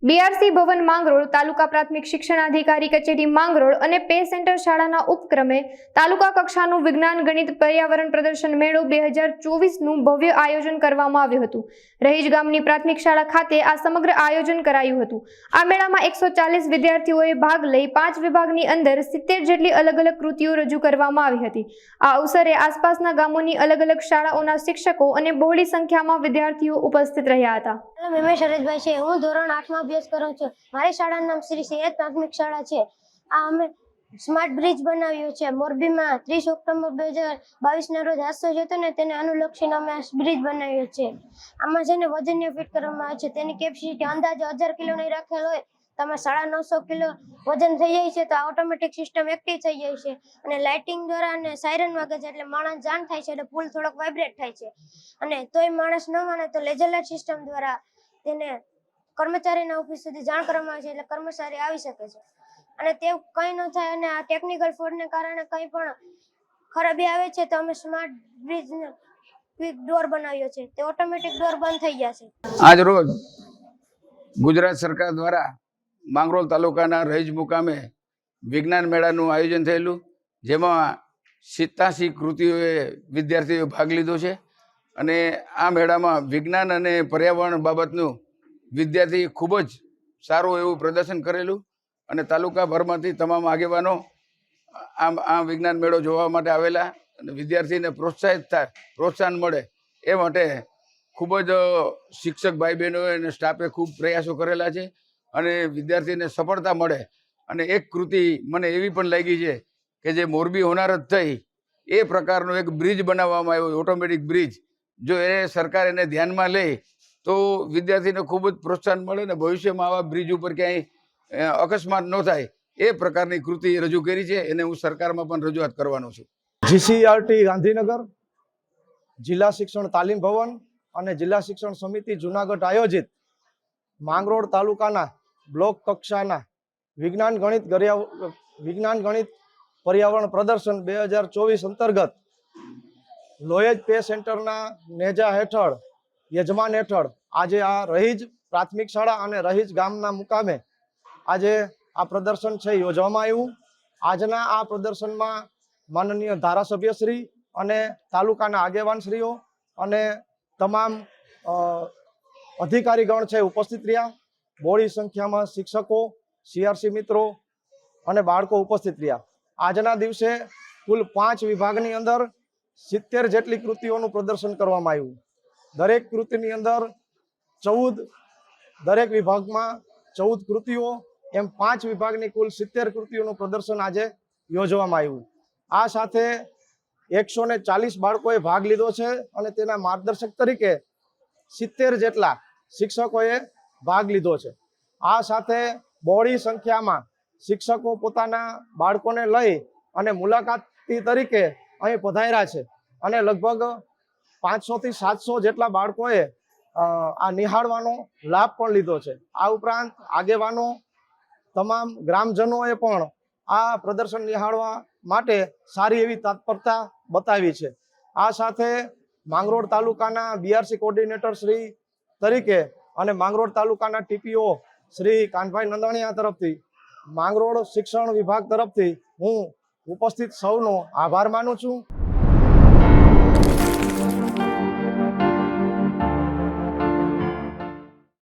BRC ભવન માંગરોળ, તાલુકા પ્રાથમિક શિક્ષણાધિકારી કચેરી માંગરોળ અને પે સેન્ટર શાળાના ઉપક્રમે તાલુકા કક્ષાનું વિજ્ઞાન ગણિત પર્યાવરણ પ્રદર્શન મેળો 2024નું ભવ્ય આયોજન કરવામાં આવ્યું હતું। રહીજ ગામની પ્રાથમિક શાળા ખાતે આ સમગ્ર આયોજન કરાયું હતું। આ મેળામાં 140 વિદ્યાર્થીઓએ ભાગ લઈ 5 વિભાગની અંદર 70 જેટલી અલગ અલગ કૃતિઓ રજૂ કરવામાં આવી હતી। આ અવસરે આસપાસના ગામોની અલગ અલગ શાળાઓના શિક્ષકો અને બહોળી સંખ્યામાં વિદ્યાર્થીઓ ઉપસ્થિત રહ્યા હતા। મેમેશ હરેશભાઈ છે। હું ધોરણ 8માં અભ્યાસ કરું છું। મારી શાળાનું નામ શ્રી સૈયદ પ્રાથમિક શાળા છે। આ અમે સ્માર્ટ બ્રિજ બનાવ્યો છે। મોરબીમાં 30 ઓક્ટોબર 2022ના રોજ હાદસો થયો હતો ને તેને અનુલક્ષીને અમે આ બ્રિજ બનાવ્યો છે। આમાં છે ને વજનીય ફિટ કરવામાં આવે છે। તેની કેપેસિટી અંદાજે 1000 કિલો નહીં રાખેલ હોય તો અમે 950 કિલો વજન થઈ જાય છે। તો આ ઓટોમેટિક સિસ્ટમ એક્ટિવ થઈ જાય છે અને લાઇટિંગ દ્વારા અને સાયરન વાગે છે એટલે માણસ જાણ થાય છે એટલે પુલ થોડોક વાઇબ્રેટ થાય છે અને તોય માણસ ન માને તો લેઝર લાઇટ સિસ્ટમ દ્વારા તેને કર્મચારીના ઓફિસ સુધી જાણ કરવામાં આવે છે એટલે કર્મચારી આવી શકે છે અને તે કંઈ ન થાય અને આ ટેકનિકલ ફોલ્ટને કારણે કંઈ પણ ખરાબી આવે છે તો અમે સ્માર્ટ બ્રિજને ક્વિક ડોર બનાવ્યો છે। તે ઓટોમેટિક ડોર બંધ થઈ જશે। આજ રોજ ગુજરાત સરકાર દ્વારા માંગરોળ તાલુકાના રહીજ મુકામે વિજ્ઞાન મેળાનું આયોજન થયેલું, જેમાં 87 કૃતિઓએ વિદ્યાર્થીઓએ ભાગ લીધો છે અને આ મેળામાં વિજ્ઞાન અને પર્યાવરણ બાબતનું વિદ્યાર્થી ખૂબ જ સારું એવું પ્રદર્શન કરેલું અને તાલુકાભરમાંથી તમામ આગેવાનો આ વિજ્ઞાન મેળો જોવા માટે આવેલા અને વિદ્યાર્થીને પ્રોત્સાહન મળે એ માટે ખૂબ જ શિક્ષક ભાઈ બહેનોએ અને સ્ટાફે ખૂબ પ્રયાસો કરેલા છે અને વિદ્યાર્થીને સફળતા મળે। અને એક કૃતિ મને એવી પણ લાગી છે કે જે મોરબી હોનારત થઈ એ પ્રકારનો એક બ્રિજ બનાવવામાં આવ્યો, ઓટોમેટિક બ્રિજ। જો એ સરકાર એને ધ્યાનમાં લે તો વિદ્યાર્થીને ખૂબ જ પ્રોત્સાહન મળે ને ભવિષ્યમાં આવા બ્રિજ ઉપર ક્યાંય અકસ્માત ન થાય એ પ્રકારની કૃતિ રજૂ કરી છે। એને હું સરકારમાં પણ રજૂઆત કરવાનો છું। જીસીઆરટી ગાંધીનગર, જિલ્લા શિક્ષણ તાલીમ ભવન અને જિલ્લા શિક્ષણ સમિતિ જુનાગઢ આયોજિત માંગરોળ તાલુકાના બ્લોક કક્ષાના વિજ્ઞાન ગણિત પર્યાવરણ પ્રદર્શન 2024 અંતર્ગત લોયેજ પે સેન્ટરના નેજા હેઠળ યજમાન હેઠળ આજે આ રહીજ પ્રાથમિક શાળા અને રહીજ ગામના મુકામે આજે આ પ્રદર્શન છે યોજવામાં આવ્યું। આજના આ પ્રદર્શનમાં માનનીય ધારાસભ્યશ્રી અને તાલુકાના આગેવાનશ્રીઓ અને તમામ અધિકારીગણ છે ઉપસ્થિત રહ્યા। બહોળી સંખ્યામાં શિક્ષકો, સીઆરસી મિત્રો અને બાળકો ઉપસ્થિત રહ્યા। આજના દિવસે કુલ 5 વિભાગની અંદર 70 જેટલી કૃતિઓનું પ્રદર્શન કરવામાં આવ્યું। દરેક કૃતિની અંદર 14, દરેક વિભાગમાં 14 કૃતિઓ, એમ 5 વિભાગની કુલ 70 કૃતિઓનું પ્રદર્શન આજે યોજવામાં આવ્યું। આ સાથે 140 બાળકોએ ભાગ લીધો છે અને તેના માર્ગદર્શક તરીકે 70 જેટલા શિક્ષકોએ ભાગ લીધો છે। આ સાથે બહોળી સંખ્યામાં શિક્ષકો પોતાના બાળકોને લઈ અને મુલાકાતી તરીકે અહીં પધાર્યા છે અને લગભગ 500 થી 700 જેટલા બાળકોએ આ નિહાળવાનો લાભ પણ લીધો છે। આ ઉપરાંત આગેવાનો, તમામ ગ્રામજનોએ પણ આ પ્રદર્શન નિહાળવા માટે સારી એવી તત્પરતા બતાવી છે। આ સાથે માંગરોળ તાલુકાના બીઆરસી કોઓર્ડિનેટર શ્રી તરીકે અને માંગરોળ તાલુકાના ટીપીઓ શ્રી કાનભાઈ નંદાણીયા તરફથી માંગરોળ શિક્ષણ વિભાગ તરફથી હું ઉપસ્થિત સૌનો આભાર માનું છું।